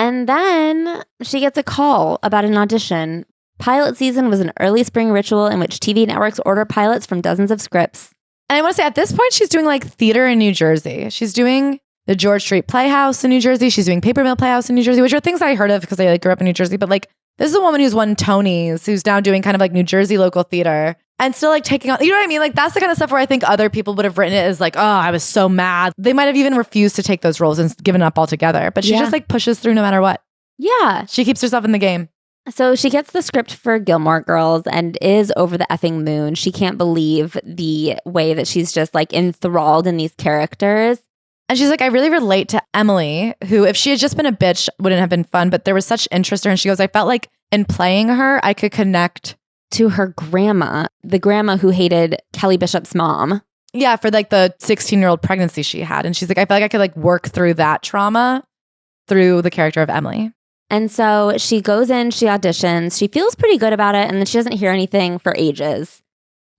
And then she gets a call about an audition. Pilot season was an early spring ritual in which TV networks order pilots from dozens of scripts. And I want to say at this point, she's doing like theater in New Jersey. She's doing the George Street Playhouse in New Jersey. She's doing Paper Mill Playhouse in New Jersey, which are things I heard of because I like grew up in New Jersey. But like, this is a woman who's won Tonys, who's now doing kind of like New Jersey local theater and still like taking on, you know what I mean? Like that's the kind of stuff where I think other people would have written it as like, oh, I was so mad. They might have even refused to take those roles and given up altogether. But she just like pushes through no matter what. Yeah. She keeps herself in the game. So she gets the script for Gilmore Girls and is over the effing moon. She can't believe the way that she's just like enthralled in these characters. And she's like, I really relate to Emily, who if she had just been a bitch, wouldn't have been fun. But there was such interest in her. And she goes, I felt like in playing her, I could connect to her grandma, the grandma who hated Kelly Bishop's mom. Yeah, for like the 16-year-old pregnancy she had. And she's like, I feel like I could like work through that trauma through the character of Emily. And so she goes in, she auditions, she feels pretty good about it, and then she doesn't hear anything for ages.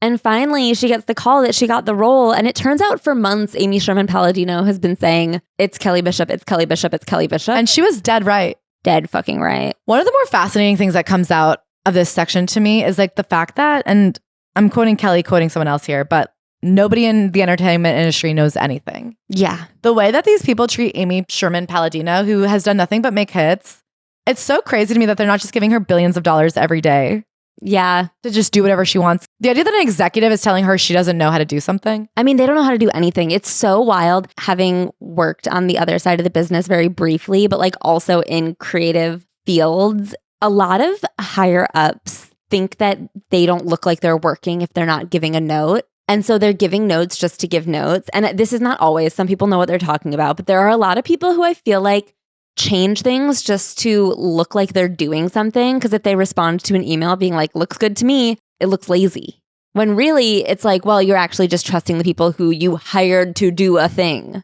And finally, she gets the call that she got the role, and it turns out for months, Amy Sherman-Palladino has been saying, it's Kelly Bishop, it's Kelly Bishop, it's Kelly Bishop. And she was dead right. Dead fucking right. One of the more fascinating things that comes out of this section to me is like the fact that, and I'm quoting Kelly, quoting someone else here, but nobody in the entertainment industry knows anything. Yeah. The way that these people treat Amy Sherman-Palladino, who has done nothing but make hits, it's so crazy to me that they're not just giving her billions of dollars every day. Yeah. To just do whatever she wants. The idea that an executive is telling her she doesn't know how to do something. I mean, they don't know how to do anything. It's so wild having worked on the other side of the business very briefly, but like also in creative fields. A lot of higher ups think that they don't look like they're working if they're not giving a note. And so they're giving notes just to give notes. And this is not always. Some people know what they're talking about, but there are a lot of people who I feel like change things just to look like they're doing something. Because if they respond to an email being like, looks good to me, it looks lazy. When really it's like, well, you're actually just trusting the people who you hired to do a thing.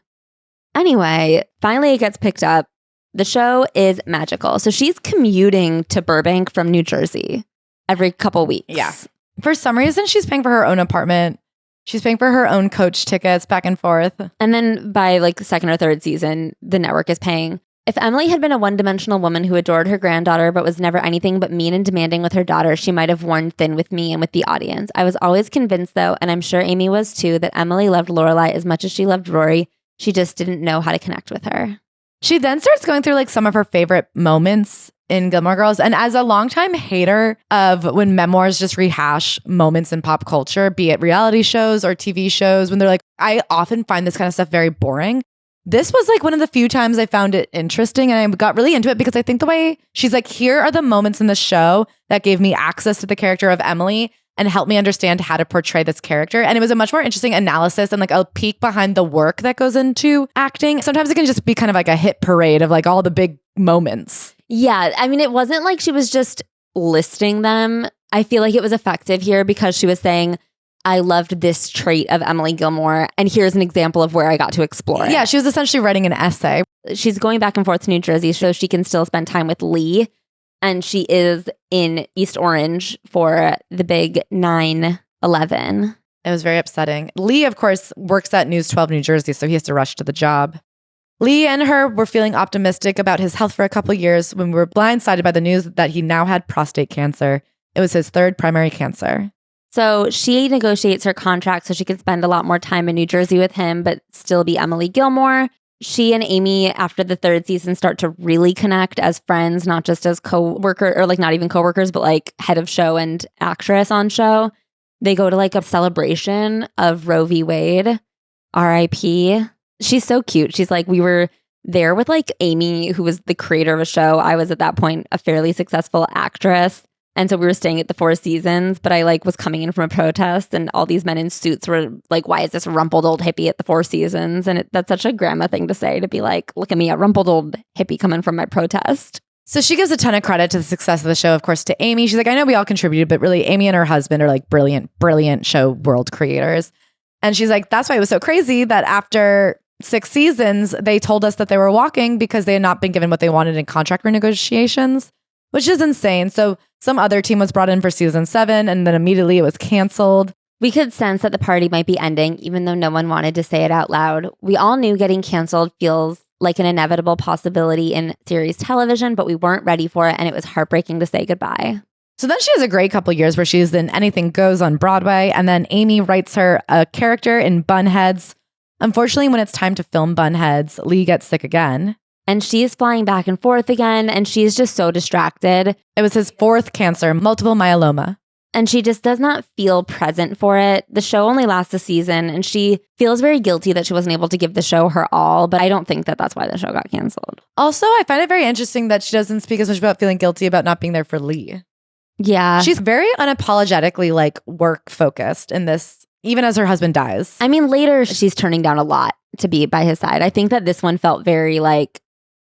Anyway, finally it gets picked up. The show is magical. So she's commuting to Burbank from New Jersey every couple weeks. Yeah. For some reason, she's paying for her own apartment. She's paying for her own coach tickets back and forth. And then by like the second or third season, the network is paying. If Emily had been a one-dimensional woman who adored her granddaughter but was never anything but mean and demanding with her daughter, she might have worn thin with me and with the audience. I was always convinced, though, and I'm sure Amy was too, that Emily loved Lorelai as much as she loved Rory. She just didn't know how to connect with her. She then starts going through like some of her favorite moments in Gilmore Girls. And as a longtime hater of when memoirs just rehash moments in pop culture, be it reality shows or TV shows, when they're like, I often find this kind of stuff very boring. This was like one of the few times I found it interesting and I got really into it because I think the way she's like, here are the moments in the show that gave me access to the character of Emily and helped me understand how to portray this character. And it was a much more interesting analysis and like a peek behind the work that goes into acting. Sometimes it can just be kind of like a hit parade of like all the big moments. Yeah. I mean, it wasn't like she was just listing them. I feel like it was effective here because she was saying, I loved this trait of Emily Gilmore, and here's an example of where I got to explore it. Yeah, she was essentially writing an essay. She's going back and forth to New Jersey so she can still spend time with Lee, and she is in East Orange for the big 9/11. It was very upsetting. Lee, of course, works at News 12 New Jersey, so he has to rush to the job. Lee and her were feeling optimistic about his health for a couple of years when we were blindsided by the news that he now had prostate cancer. It was his third primary cancer. So she negotiates her contract so she can spend a lot more time in New Jersey with him, but still be Emily Gilmore. She and Amy, after the third season, start to really connect as friends, not just as co-worker, or like not even co-workers, but like head of show and actress on show. They go to like a celebration of Roe v. Wade, R.I.P. She's so cute. She's like, we were there with like Amy, who was the creator of a show. I was at that point a fairly successful actress. And so we were staying at the Four Seasons, but I like was coming in from a protest and all these men in suits were like, why is this rumpled old hippie at the Four Seasons? And that's such a grandma thing to say, to be like, look at me, a rumpled old hippie coming from my protest. So she gives a ton of credit to the success of the show, of course, to Amy. She's like, I know we all contributed, but really Amy and her husband are like brilliant, brilliant show world creators. And she's like, that's why it was so crazy that after 6 seasons, they told us that they were walking because they had not been given what they wanted in contract renegotiations, which is insane. So some other team was brought in for season 7 and then immediately it was canceled. We could sense that the party might be ending, even though no one wanted to say it out loud. We all knew getting canceled feels like an inevitable possibility in series television, but we weren't ready for it. And it was heartbreaking to say goodbye. So then she has a great couple years where she's in Anything Goes on Broadway. And then Amy writes her a character in Bunheads. Unfortunately, when it's time to film Bunheads, Lee gets sick again. And she's flying back and forth again. And she's just so distracted. It was his fourth cancer, multiple myeloma. And she just does not feel present for it. The show only lasts a season, and she feels very guilty that she wasn't able to give the show her all, but I don't think that that's why the show got canceled. Also, I find it very interesting that she doesn't speak as much about feeling guilty about not being there for Lee. Yeah. She's very unapologetically like work focused in this, even as her husband dies. I mean, later she's turning down a lot to be by his side. I think that this one felt very like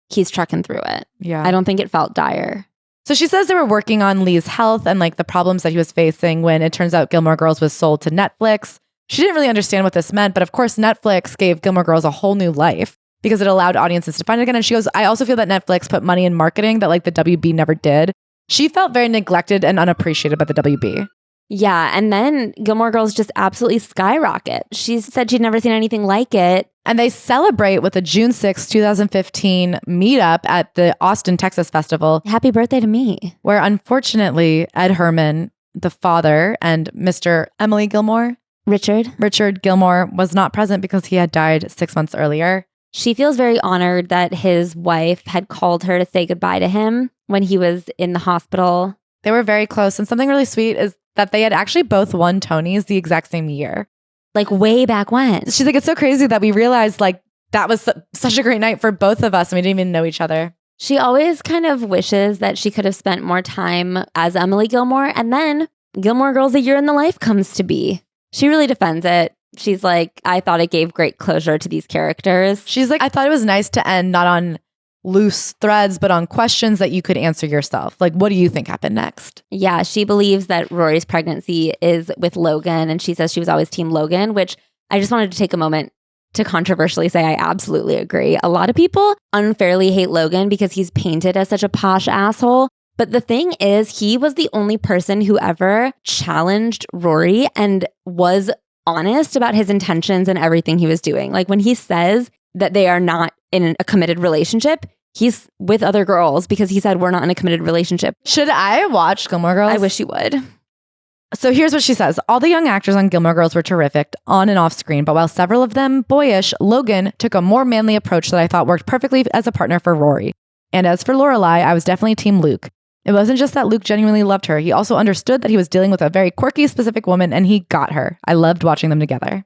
he's trucking through it. Yeah. I don't think it felt dire. So she says they were working on Lee's health and like the problems that he was facing when it turns out Gilmore Girls was sold to Netflix. She didn't really understand what this meant, but of course Netflix gave Gilmore Girls a whole new life because it allowed audiences to find it again. And she goes, I also feel that Netflix put money in marketing that like the WB never did. She felt very neglected and unappreciated by the WB. Yeah, and then Gilmore Girls just absolutely skyrocket. She said she'd never seen anything like it. And they celebrate with a June 6, 2015 meetup at the Austin, Texas Festival. Happy birthday to me. Where unfortunately, Ed Herman, the father, and Mr. Emily Gilmore, Richard Gilmore, was not present because he had died 6 months earlier. She feels very honored that his wife had called her to say goodbye to him when he was in the hospital. They were very close. And something really sweet is that they had actually both won Tonys the exact same year. Like way back when. She's like, it's so crazy that we realized like that was such a great night for both of us and we didn't even know each other. She always kind of wishes that she could have spent more time as Emily Gilmore. And then Gilmore Girls: A Year in the Life comes to be. She really defends it. She's like, I thought it gave great closure to these characters. She's like, I thought it was nice to end not on loose threads, but on questions that you could answer yourself. Like, what do you think happened next? Yeah, she believes that Rory's pregnancy is with Logan, and she says she was always team Logan, which I just wanted to take a moment to controversially say I absolutely agree. A lot of people unfairly hate Logan because he's painted as such a posh asshole. But the thing is, he was the only person who ever challenged Rory and was honest about his intentions and everything he was doing. Like when he says that they are not in a committed relationship, he's with other girls because he said we're not in a committed relationship. Should I watch Gilmore Girls? I wish you would. So here's what she says. All the young actors on Gilmore Girls were terrific on and off screen, but while several of them boyish, Logan took a more manly approach that I thought worked perfectly as a partner for Rory. And as for Lorelai, I was definitely team Luke. It wasn't just that Luke genuinely loved her. He also understood that he was dealing with a very quirky, specific woman, and he got her. I loved watching them together.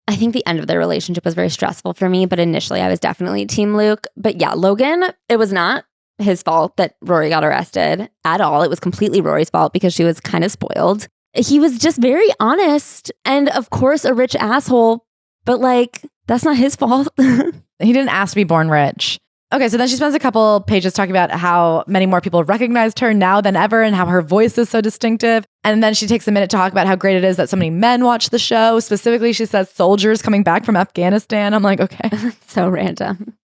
I think the end of their relationship was very stressful for me, but initially I was definitely team Luke. But yeah, Logan, it was not his fault that Rory got arrested at all. It was completely Rory's fault because she was kind of spoiled. He was just very honest and of course a rich asshole, but like, that's not his fault. He didn't ask to be born rich. Okay, so then she spends a couple pages talking about how many more people recognized her now than ever and how her voice is so distinctive. And then she takes a minute to talk about how great it is that so many men watch the show. Specifically, she says soldiers coming back from Afghanistan. I'm like, okay. So random.